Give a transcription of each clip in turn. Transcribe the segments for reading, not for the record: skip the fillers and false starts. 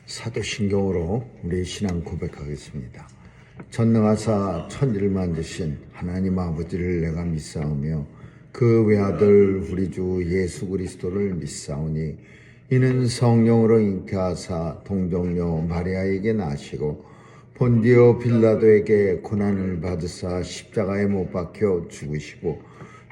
사도신경으로 우리 신앙 고백하겠습니다. 전능하사 천지를 만드신 하나님 아버지를 내가 믿사오며 그 외아들 우리 주 예수 그리스도를 믿사오니 이는 성령으로 잉태하사 동정녀 마리아에게 나시고 본디오 빌라도에게 고난을 받으사 십자가에 못 박혀 죽으시고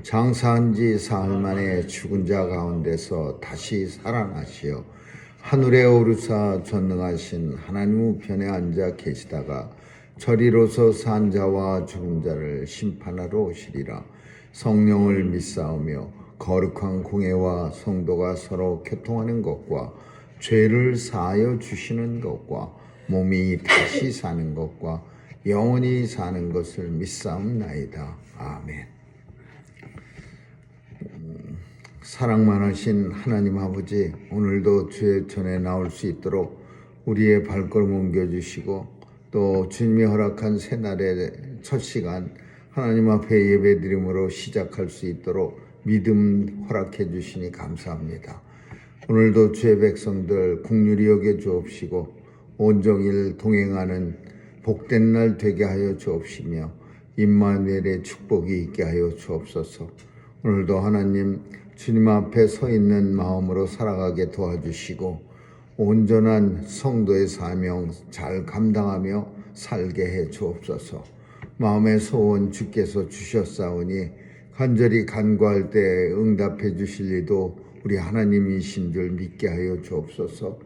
장사한 지 사흘 만에 죽은 자 가운데서 다시 살아나시어 하늘에 오르사 전능하신 하나님 우편에 앉아 계시다가 저리로서 산 자와 죽은 자를 심판하러 오시리라. 성령을 믿사오며 거룩한 공회와 성도가 서로 교통하는 것과 죄를 사하여 주시는 것과 몸이 다시 사는 것과 영원히 사는 것을 믿사옵나이다. 아멘. 사랑 많으신 하나님 아버지, 오늘도 주의 전에 나올 수 있도록 우리의 발걸음 옮겨주시고 또 주님이 허락한 새날의 첫 시간 하나님 앞에 예배드림으로 시작할 수 있도록 믿음 허락해 주시니 감사합니다. 오늘도 주의 백성들 긍휼히 여겨 주옵시고 온종일 동행하는 복된 날 되게 하여 주옵시며 임마누엘의 축복이 있게 하여 주옵소서. 오늘도 하나님 주님 앞에 서 있는 마음으로 살아가게 도와주시고 온전한 성도의 사명 잘 감당하며 살게 해 주옵소서. 마음의 소원 주께서 주셨사오니 간절히 간구할 때 응답해 주실 리도 우리 하나님이신 줄 믿게 하여 주옵소서.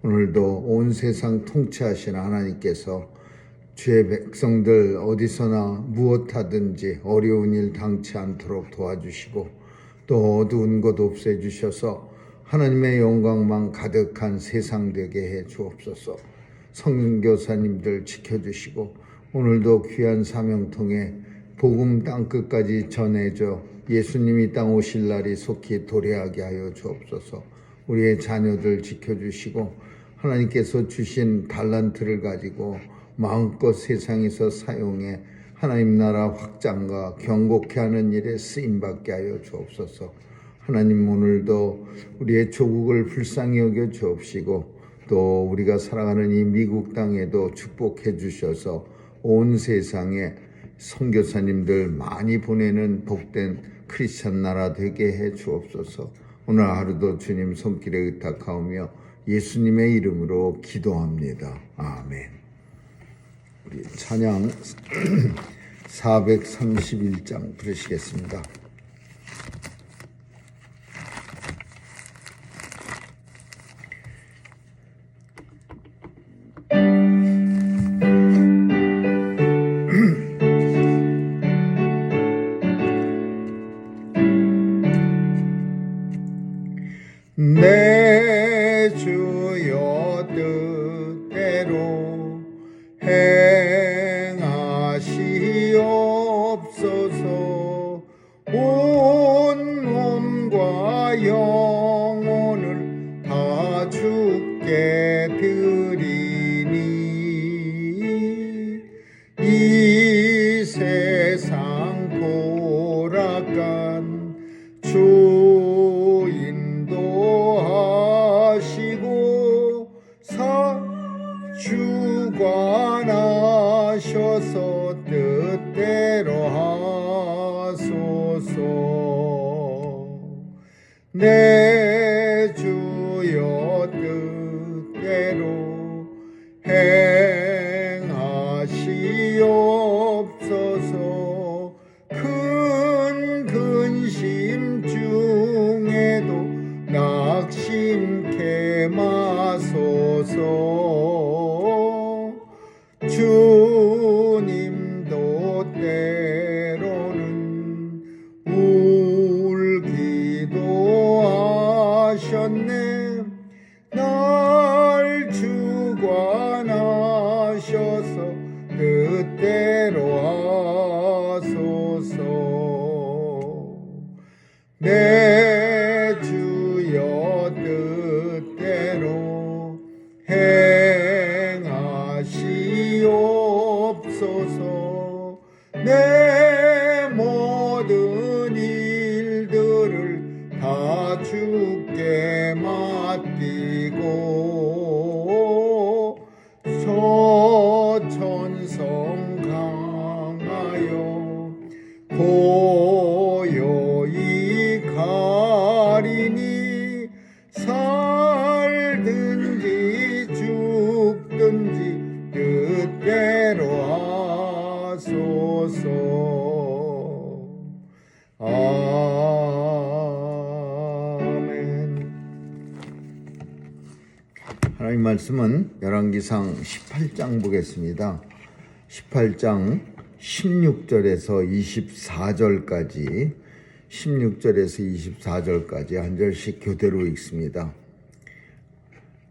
오늘도 온 세상 통치하신 하나님께서 주의 백성들 어디서나 무엇하든지 어려운 일 당치 않도록 도와주시고 또 어두운 것 없애주셔서 하나님의 영광만 가득한 세상 되게 해 주옵소서. 선교사님들 지켜주시고 오늘도 귀한 사명통에 복음 땅끝까지 전해져 예수님이 땅 오실 날이 속히 도래하게 하여 주옵소서. 우리의 자녀들 지켜주시고 하나님께서 주신 달란트를 가지고 마음껏 세상에서 사용해 하나님 나라 확장과 경고케 하는 일에 쓰임받게 하여 주옵소서. 하나님 오늘도 우리의 조국을 불쌍히 여겨 주옵시고 또 우리가 살아가는 이 미국 땅에도 축복해 주셔서 온 세상에 선교사님들 많이 보내는 복된 크리스찬 나라 되게 해 주옵소서. 오늘 하루도 주님 손길에 의탁하오며 예수님의 이름으로 기도합니다. 아멘. 우리 찬양 431장 부르시겠습니다. 내 주여 뜻대로 행하시옵소서. 온 몸과 영혼을 다 주께 드리니 이 세상 고락간 주 인도하시고 주관하셔서 뜻대로 하소서. 내 주여 뜻대로 행하시옵소서. 큰 근심 중에도 낙심케 마소서. 주님도 때로는 울기도 하셨네. 날 주관하셔서 뜻대로 하소서. 내 주여 뜻대로 행하시옵소서. 하나님 말씀은 열왕기상 18장 보겠습니다. 18장 16절에서 24절까지 16절에서 24절까지 한 절씩 교대로 읽습니다.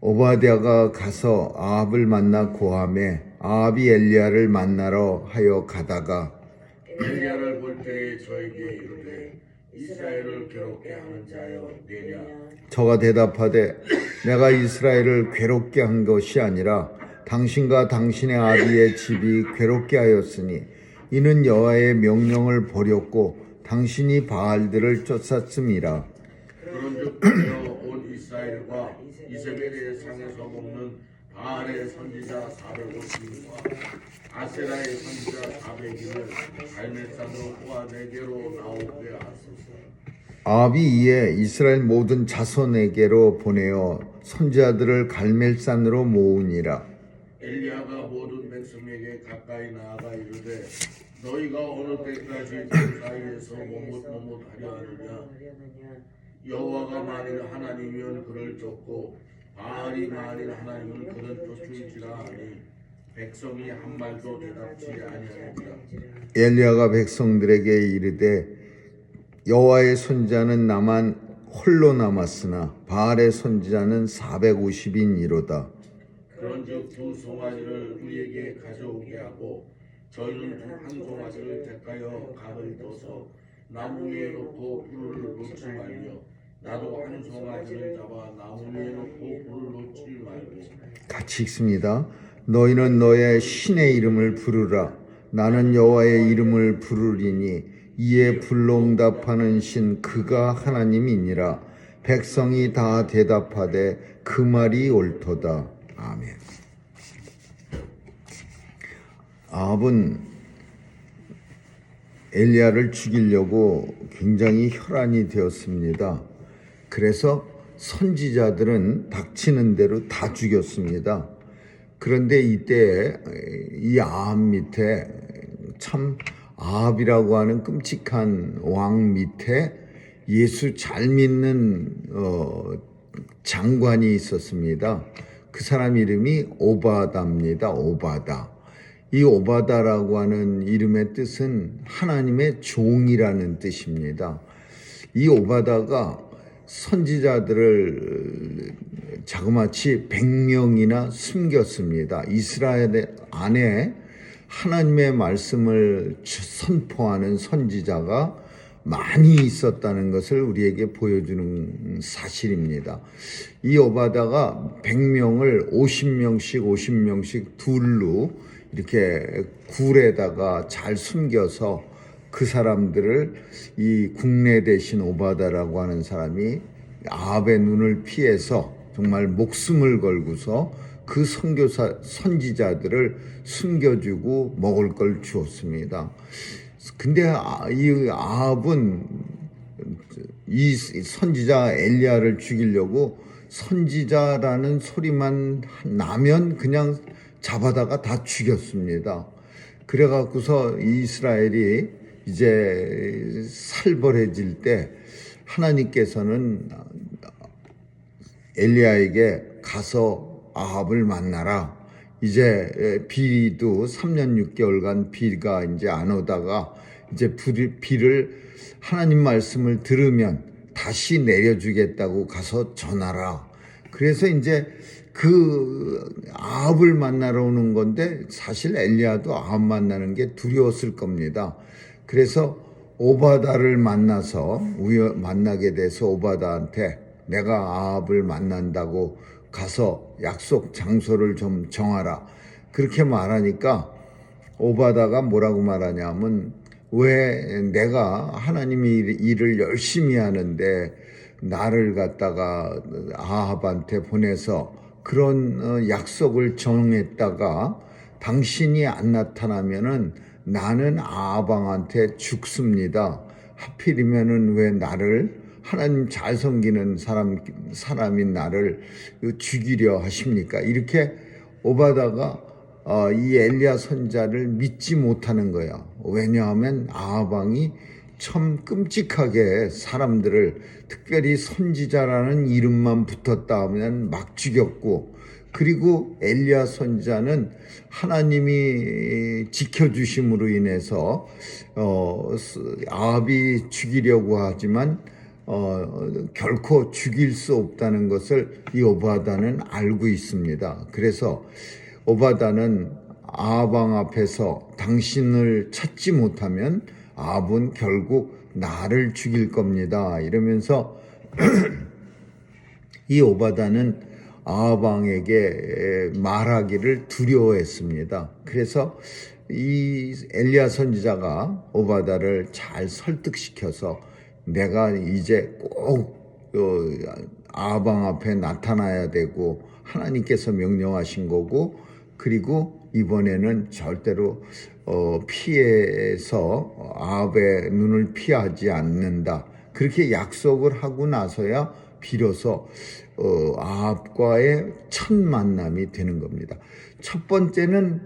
오바댜가 가서 아합을 만나 고함에 아합이 엘리야를 만나러 하여 가다가 엘리야를 볼 때에 저에게 이르되 이스라엘을 괴롭게 하는 자여 내냐. 저가 대답하되 내가 이스라엘을 괴롭게 한 것이 아니라 당신과 당신의 아비의 집이 괴롭게 하였으니 이는 여호와의 명령을 버렸고 당신이 바알들을 쫓았음이라. 그런즉 온 이스라엘과 이세벨의 상에서 먹는 바알의 선지자 450인과 아세라의 선지자 400인을 갈멜산으로 모아 내게로 나오게 하소서. 아합이 이에 이스라엘 모든 자손에게로 보내어 선지자들을 갈멜산으로 모으니라. 엘리야가 모든 백성에게 가까이 나아가 이르되 너희가 어느 때까지 그 사이에서 머뭇머뭇하려 하느냐. 여호와가 만일 하나님이면 그를 쫓고 바알이 만일 하나님은 그를 쫓을지라 하니 백성이 한 말도 대답지 아니하니라. 엘리야가 백성들에게 이르되 여호와의 선지자는 나만 홀로 남았으나 바알의 선지자는 450인이로다. 그런즉 두 송아지를 우리에게 가져오게 하고 저희는 한 송아지를 택하여 각을 둬서 나무 위에 놓고 불을 놓지 말며 나도 한 송아지를 잡아 나무 위에 놓고 불을 놓지 말고. 같이 읽습니다. 너희는 너의 신의 이름을 부르라. 나는 여호와의 이름을 부르리니 이에 불로 응답하는 신 그가 하나님이니라. 백성이 다 대답하되 그 말이 옳도다. 아멘. 아합은 엘리야를 죽이려고 굉장히 혈안이 되었습니다. 그래서 선지자들은 닥치는 대로 다 죽였습니다. 그런데 이때 이 아합 밑에 참 아합이라고 하는 끔찍한 왕 밑에 예수 잘 믿는 장관이 있었습니다. 그 사람 이름이 오바다입니다. 오바다. 이 오바다라고 하는 이름의 뜻은 하나님의 종이라는 뜻입니다. 이 오바다가 선지자들을 자그마치 100명이나 숨겼습니다. 이스라엘 안에 하나님의 말씀을 선포하는 선지자가 많이 있었다는 것을 우리에게 보여주는 사실입니다. 이 오바다가 100명을 50명씩 둘로 이렇게 굴에다가 잘 숨겨서 그 사람들을 이 국내 대신 오바다라고 하는 사람이 아합의 눈을 피해서 정말 목숨을 걸고서 그 선지자들을 숨겨주고 먹을 걸 주었습니다. 근데 이 아합은 이 선지자 엘리야를 죽이려고 선지자라는 소리만 나면 그냥 잡아다가 다 죽였습니다. 그래갖고서 이스라엘이 이제 살벌해질 때 하나님께서는 엘리야에게 가서 아합을 만나라. 이제 비도 3년 6개월간 비가 이제 안 오다가 이제 비를 하나님 말씀을 들으면 다시 내려주겠다고 가서 전하라. 그래서 이제 그 아합을 만나러 오는 건데 사실 엘리야도 아합 만나는 게 두려웠을 겁니다. 그래서 오바다를 만나게 돼서 오바다한테 내가 아합을 만난다고 가서 약속 장소를 좀 정하라. 그렇게 말하니까 오바다가 뭐라고 말하냐면 왜 내가 하나님이 일을 열심히 하는데 나를 갖다가 아합한테 보내서 그런 약속을 정했다가 당신이 안 나타나면은 나는 아합 왕한테 죽습니다. 하필이면은 왜 나를 하나님 잘 섬기는 사람인 나를 죽이려 하십니까? 이렇게 오바다가 이 엘리야 선자를 믿지 못하는 거야. 왜냐하면 아합 왕이 참 끔찍하게 사람들을 특별히 선지자라는 이름만 붙었다 하면 막 죽였고 그리고 엘리야 선지자는 하나님이 지켜주심으로 인해서 아합이 죽이려고 하지만 결코 죽일 수 없다는 것을 이 오바다는 알고 있습니다. 그래서 오바다는 아합 왕 앞에서 당신을 찾지 못하면 아합은 결국 나를 죽일 겁니다. 이러면서 이 오바다는 아합 왕에게 말하기를 두려워했습니다. 그래서 이 엘리야 선지자가 오바다를 잘 설득시켜서 내가 이제 꼭 아합 왕 앞에 나타나야 되고 하나님께서 명령하신 거고, 그리고 이번에는 절대로 피해서 아합의 눈을 피하지 않는다. 그렇게 약속을 하고 나서야 비로소 아합과의 첫 만남이 되는 겁니다. 첫 번째는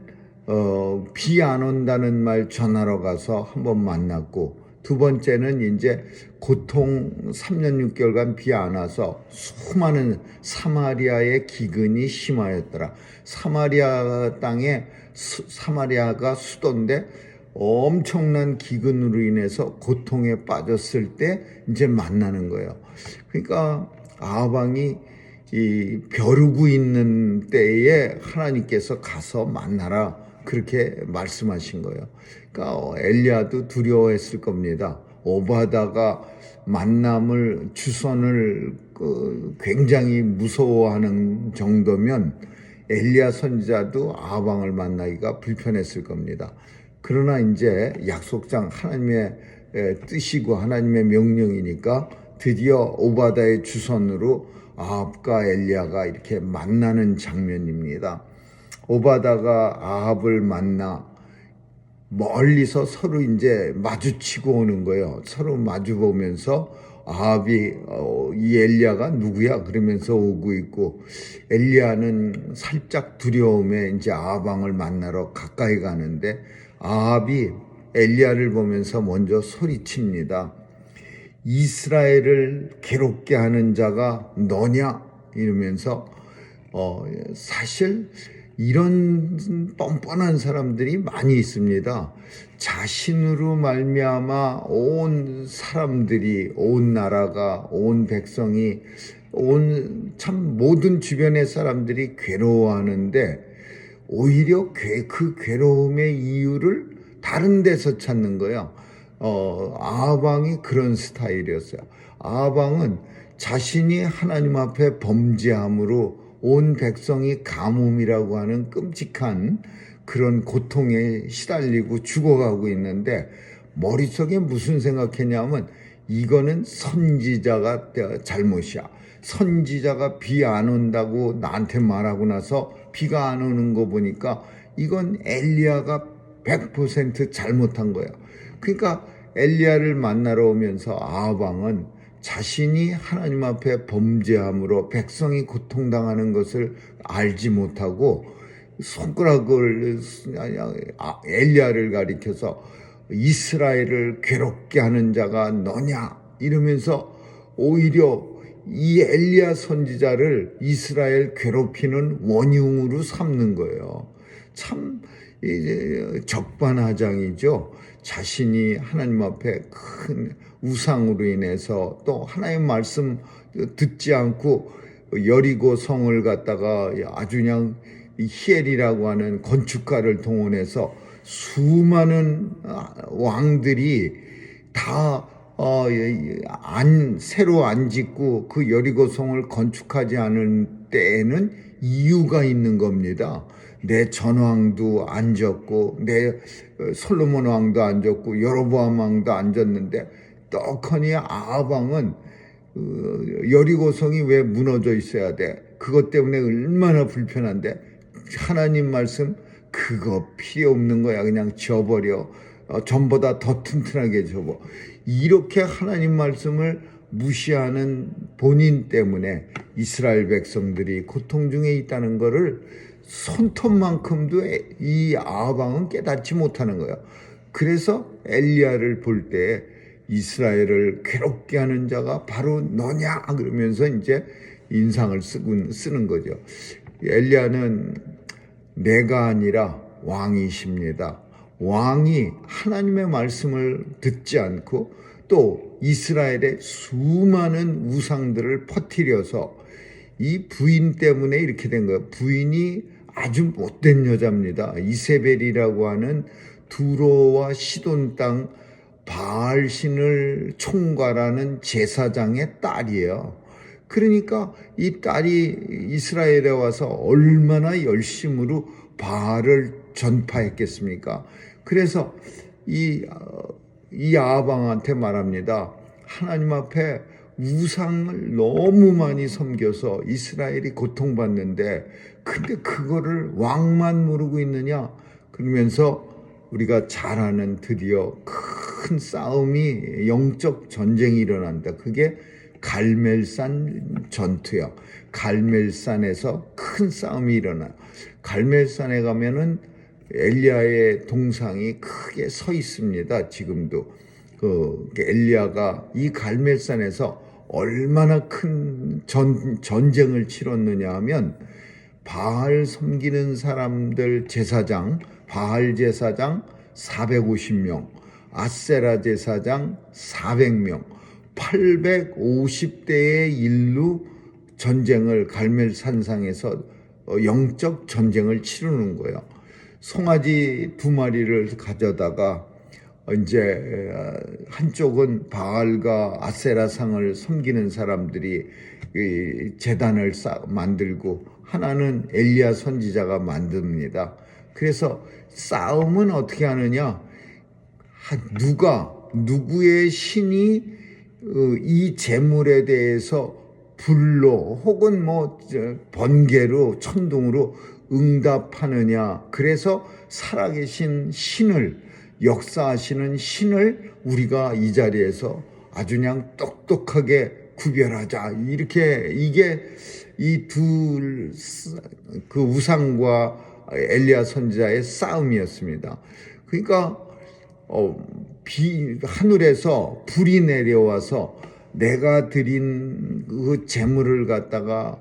비 안 온다는 말 전하러 가서 한번 만났고, 두 번째는 이제 고통 3년 6개월간 비 안 와서 수많은 사마리아의 기근이 심하였더라. 사마리아 땅에 사마리아가 수도인데 엄청난 기근으로 인해서 고통에 빠졌을 때 이제 만나는 거예요. 그러니까 아합 왕이 이 벼르고 있는 때에 하나님께서 가서 만나라, 그렇게 말씀하신 거예요. 그러니까 엘리야도 두려워했을 겁니다. 오바다가 만남을 주선을 굉장히 무서워하는 정도면 엘리야 선지자도 아합 왕을 만나기가 불편했을 겁니다. 그러나 이제 약속장 하나님의 뜻이고 하나님의 명령이니까 드디어 오바다의 주선으로 아합과 엘리야가 이렇게 만나는 장면입니다. 오바다가 아합을 만나 멀리서 서로 이제 마주치고 오는 거예요. 서로 마주 보면서 아합이 이 엘리야가 누구야 그러면서 오고 있고, 엘리야는 살짝 두려움에 이제 아합 왕을 만나러 가까이 가는데 아합이 엘리야를 보면서 먼저 소리칩니다. 이스라엘을 괴롭게 하는 자가 너냐? 이러면서 사실 이런 뻔뻔한 사람들이 많이 있습니다. 자신으로 말미암아 온 사람들이, 온 나라가, 온 백성이, 온 참 모든 주변의 사람들이 괴로워하는데 오히려 그 괴로움의 이유를 다른 데서 찾는 거예요. 아합 왕이 그런 스타일이었어요. 아합 왕은 자신이 하나님 앞에 범죄함으로 온 백성이 가뭄이라고 하는 끔찍한 그런 고통에 시달리고 죽어가고 있는데 머릿속에 무슨 생각했냐면 이거는 선지자가 잘못이야. 선지자가 비 안 온다고 나한테 말하고 나서 비가 안 오는 거 보니까 이건 엘리야가 100% 잘못한 거야. 그러니까 엘리야를 만나러 오면서 아합 왕은 자신이 하나님 앞에 범죄함으로 백성이 고통당하는 것을 알지 못하고 손가락을 엘리야를 가리켜서 이스라엘을 괴롭게 하는 자가 너냐 이러면서 오히려 이 엘리야 선지자를 이스라엘 괴롭히는 원흉으로 삼는 거예요. 참 적반하장이죠. 자신이 하나님 앞에 큰 우상으로 인해서 또 하나님 말씀 듣지 않고 여리고 성을 갖다가 아주 그냥 히엘이라고 하는 건축가를 동원해서 수많은 왕들이 다 새로 안 짓고 그 여리고 성을 건축하지 않은 때에는 이유가 있는 겁니다. 내 전왕도 안 졌고 내 솔로몬 왕도 안 졌고 여로보암 왕도 안 졌는데 떡하니 아합 왕은 여리고성이 왜 무너져 있어야 돼? 그것 때문에 얼마나 불편한데 하나님 말씀 그거 필요 없는 거야. 그냥 져버려. 전보다 더 튼튼하게 접어. 이렇게 하나님 말씀을 무시하는 본인 때문에 이스라엘 백성들이 고통 중에 있다는 것을 손톱만큼도 이 아합 왕은 깨닫지 못하는 거예요. 그래서 엘리야를 볼 때 이스라엘을 괴롭게 하는 자가 바로 너냐 그러면서 이제 인상을 쓰는 거죠. 엘리야는 내가 아니라 왕이십니다. 왕이 하나님의 말씀을 듣지 않고 또 이스라엘의 수많은 우상들을 퍼뜨려서 이 부인 때문에 이렇게 된 거예요. 부인이 아주 못된 여자입니다. 이세벨이라고 하는 두로와 시돈 땅 바알신을 총괄하는 제사장의 딸이에요. 그러니까 이 딸이 이스라엘에 와서 얼마나 열심으로 바알을 전파했겠습니까? 그래서 이 아방한테 말합니다. 하나님 앞에 우상을 너무 많이 섬겨서 이스라엘이 고통받는데 근데 그거를 왕만 모르고 있느냐? 그러면서 우리가 잘 아는 드디어 큰 싸움이 영적 전쟁이 일어난다. 그게 갈멜산 전투야. 갈멜산에서 큰 싸움이 일어나요. 갈멜산에 가면은 엘리야의 동상이 크게 서 있습니다. 지금도 엘리야가 이 갈멜산에서 얼마나 큰 전쟁을 치렀느냐 하면 바알 섬기는 사람들 제사장, 바알 제사장 450명, 아세라 제사장 400명, 850대의 일로 전쟁을 갈멜산상에서 영적 전쟁을 치르는 거예요. 송아지 2마리를 가져다가 이제 한쪽은 바알과 아세라상을 섬기는 사람들이 제단을 만들고 하나는 엘리야 선지자가 만듭니다. 그래서 싸움은 어떻게 하느냐? 누구의 신이 이 재물에 대해서 불로 혹은 번개로 천둥으로 응답하느냐. 그래서 살아계신 신을, 역사하시는 신을 우리가 이 자리에서 아주 그냥 똑똑하게 구별하자. 이게 이 그 우상과 엘리야 선지자의 싸움이었습니다. 그러니까 하늘에서 불이 내려와서 내가 드린 그 재물을 갖다가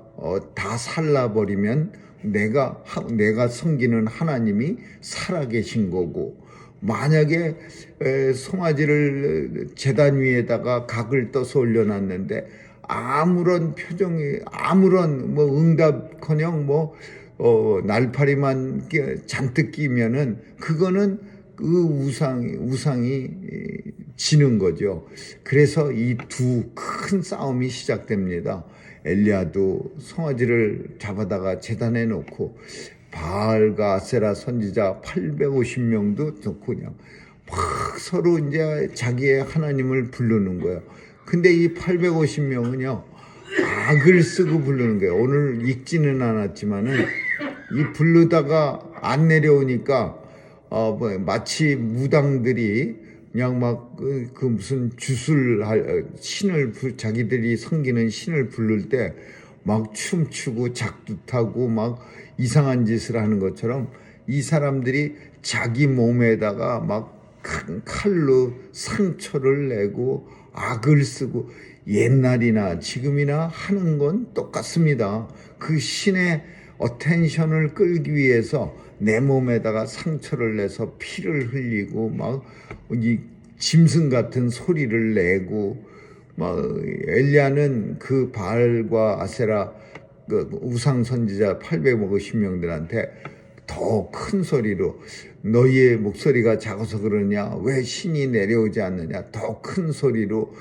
다 살라버리면 내가 섬기는 하나님이 살아계신 거고, 만약에 송아지를 제단 위에다가 각을 떠서 올려놨는데 아무런 표정이 아무런 응답커녕 날파리만 잔뜩 끼면은 그거는 그 우상이 지는 거죠. 그래서 이 두 큰 싸움이 시작됩니다. 엘리야도 송아지를 잡아다가 제단에 놓고 바알과 아세라 선지자 850명도 놓고 그냥 막 서로 이제 자기의 하나님을 부르는 거예요. 근데 이 850명은요 악을 쓰고 부르는 거예요. 오늘 읽지는 않았지만은 이 부르다가 안 내려오니까 마치 무당들이 그냥 그 무슨 신을 자기들이 섬기는 신을 부를 때 막 춤추고 작두타고 막 이상한 짓을 하는 것처럼 이 사람들이 자기 몸에다가 막 칼로 상처를 내고 악을 쓰고 옛날이나 지금이나 하는 건 똑같습니다. 그 신의 어텐션을 끌기 위해서 내 몸에다가 상처를 내서 피를 흘리고 막 이 짐승 같은 소리를 내고 막 엘리야는 그 바알과 아세라 그 우상 선지자 850명들한테 더 큰 소리로 너희의 목소리가 작아서 그러냐? 왜 신이 내려오지 않느냐? 더 큰 소리로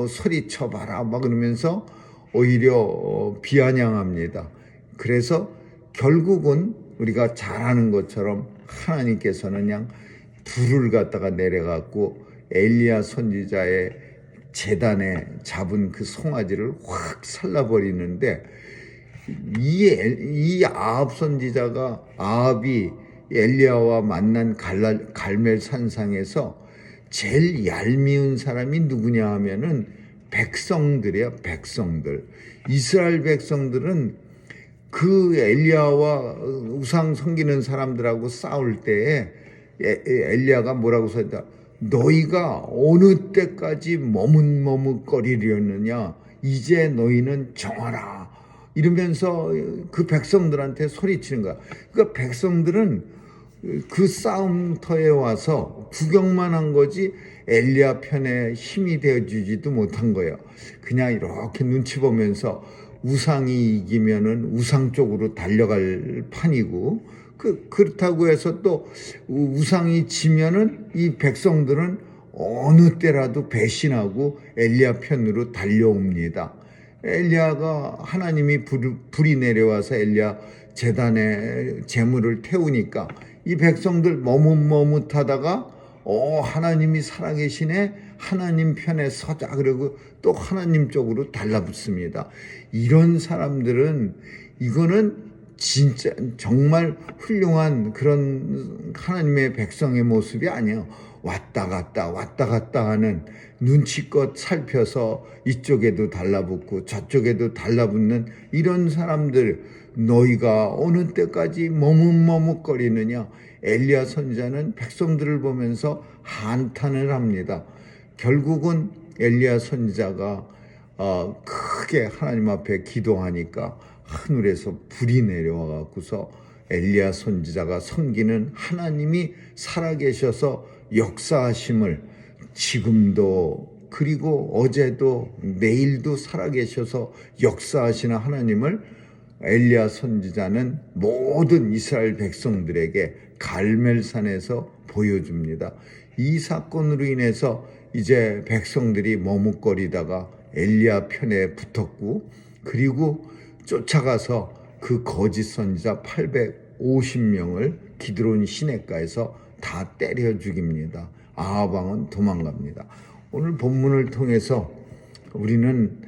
소리쳐봐라 막 그러면서 오히려 비아냥합니다. 그래서 결국은 우리가 잘 아는 것처럼 하나님께서는 그냥 불을 갖다가 내려갖고 엘리야 선지자의 제단에 잡은 그 송아지를 확 살라버리는데 이 아합 선지자가 아합이 엘리야와 만난 갈멜 산상에서 제일 얄미운 사람이 누구냐 하면은 백성들이야. 백성들. 이스라엘 백성들은 그 엘리야와 우상 섬기는 사람들하고 싸울 때에 엘리야가 뭐라고 썼다. 너희가 어느 때까지 머뭇머뭇거리려느냐. 이제 너희는 정하라. 이러면서 그 백성들한테 소리치는 거야. 그러니까 백성들은 그 싸움터에 와서 구경만 한 거지 엘리야 편에 힘이 되어주지도 못한 거예요. 그냥 이렇게 눈치 보면서 우상이 이기면은 우상 쪽으로 달려갈 판이고, 그렇다고 해서 또 우상이 지면은 이 백성들은 어느 때라도 배신하고 엘리야 편으로 달려옵니다. 엘리야가 하나님이 불이 내려와서 엘리야 제단에 재물을 태우니까 이 백성들 머뭇머뭇하다가 하나님이 살아계시네, 하나님 편에 서자, 그러고 또 하나님 쪽으로 달라붙습니다. 이런 사람들은 이거는 진짜 정말 훌륭한 그런 하나님의 백성의 모습이 아니에요. 왔다 갔다 하는, 눈치껏 살펴서 이쪽에도 달라붙고 저쪽에도 달라붙는 이런 사람들, 너희가 어느 때까지 머뭇머뭇거리느냐. 엘리야 선지자는 백성들을 보면서 한탄을 합니다. 결국은 엘리야 선지자가 크게 하나님 앞에 기도하니까 하늘에서 불이 내려와 갖고서 엘리야 선지자가 섬기는 하나님이 살아계셔서 역사하심을, 지금도 그리고 어제도 내일도 살아계셔서 역사하시는 하나님을 엘리야 선지자는 모든 이스라엘 백성들에게 갈멜산에서 보여줍니다. 이 사건으로 인해서 이제 백성들이 머뭇거리다가 엘리야 편에 붙었고, 그리고 쫓아가서 그 거짓 선지자 850명을 기드론 시내가에서 다 때려 죽입니다. 아합 왕은 도망갑니다. 오늘 본문을 통해서 우리는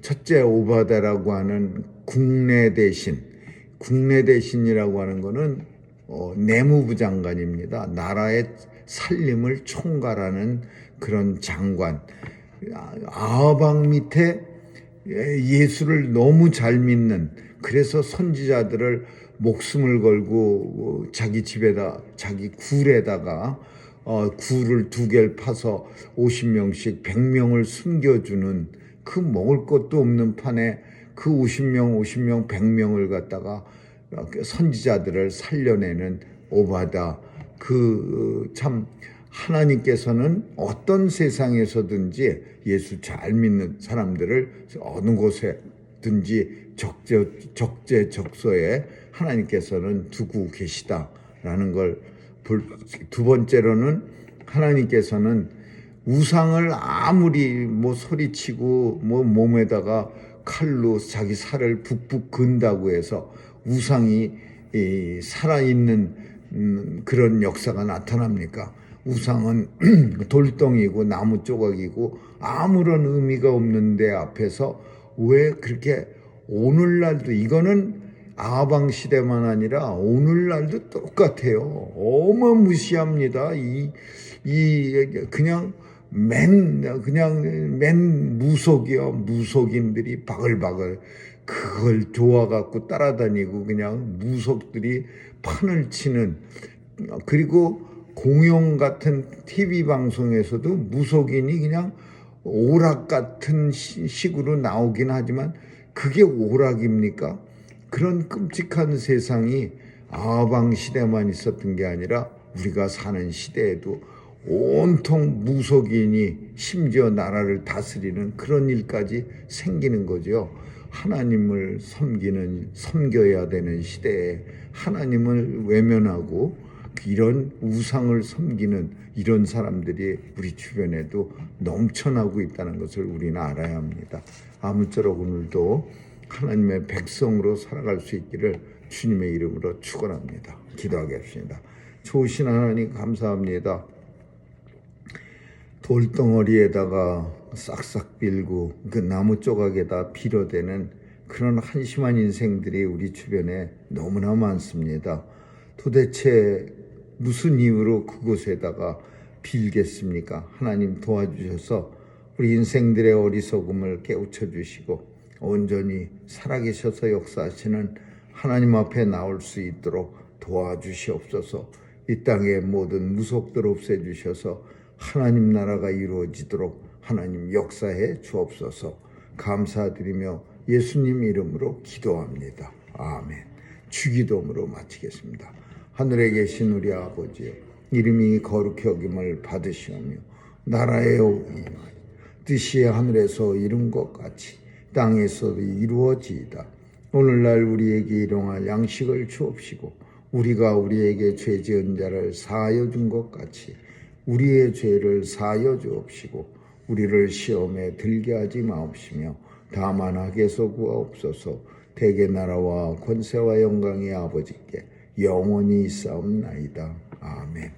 첫째 오바다라고 하는 국내 대신이라고 하는 것은 내무부 장관입니다. 나라의 살림을 총괄하는 그런 장관. 아합 왕 밑에 예수를 너무 잘 믿는, 그래서 선지자들을 목숨을 걸고 자기 집에다, 자기 굴에다가 굴을 2개를 파서 50명씩 100명을 숨겨주는, 그 먹을 것도 없는 판에 그 50명 100명을 갖다가 선지자들을 살려내는 오바다. 참 하나님께서는 어떤 세상에서든지 예수 잘 믿는 사람들을 어느 곳에든지 적재적소에 하나님께서는 두고 계시다라는 걸. 두 번째로는 하나님께서는 우상을 아무리 소리치고 몸에다가 칼로 자기 살을 북북 근다고 해서 우상이 살아있는 그런 역사가 나타납니까? 우상은 돌덩이고 나무 조각이고 아무런 의미가 없는데 앞에서 왜 그렇게, 오늘날도 이거는 아방 시대만 아니라 오늘날도 똑같아요. 어마무시합니다. 그냥 맨 무속인들이 바글바글 그걸 좋아갖고 따라다니고 그냥 무속들이 판을 치는. 그리고 공영 같은 TV 방송에서도 무속인이 그냥 오락 같은 식으로 나오긴 하지만 그게 오락입니까? 그런 끔찍한 세상이 아방 시대만 있었던 게 아니라 우리가 사는 시대에도 온통 무속인이 심지어 나라를 다스리는 그런 일까지 생기는 거죠. 하나님을 섬겨야 되는 시대에 하나님을 외면하고 이런 우상을 섬기는 이런 사람들이 우리 주변에도 넘쳐나고 있다는 것을 우리는 알아야 합니다. 아무쪼록 오늘도 하나님의 백성으로 살아갈 수 있기를 주님의 이름으로 축원합니다. 기도하겠습니다. 좋으신 하나님 감사합니다. 돌덩어리에다가 싹싹 빌고 그 나무 조각에다 빌어대는 그런 한심한 인생들이 우리 주변에 너무나 많습니다. 도대체 무슨 이유로 그곳에다가 빌겠습니까? 하나님 도와주셔서 우리 인생들의 어리석음을 깨우쳐 주시고 온전히 살아계셔서 역사하시는 하나님 앞에 나올 수 있도록 도와주시옵소서. 이 땅의 모든 무속들 없애주셔서 하나님 나라가 이루어지도록 하나님 역사해 주옵소서. 감사드리며 예수님 이름으로 기도합니다. 아멘. 주기도문으로 마치겠습니다. 하늘에 계신 우리 아버지여, 이름이 거룩히 여김을 받으시오며 나라의 임하여 뜻이 하늘에서 이룬 것 같이 땅에서도 이루어지이다. 오늘날 우리에게 일용할 양식을 주옵시고 우리가 우리에게 죄 지은 자를 사하여 준 것 같이 우리의 죄를 사하여 주옵시고 우리를 시험에 들게 하지 마옵시며 다만 악에서 구하옵소서. 대개 나라와 권세와 영광이 아버지께 영원히 있사옵나이다. 아멘.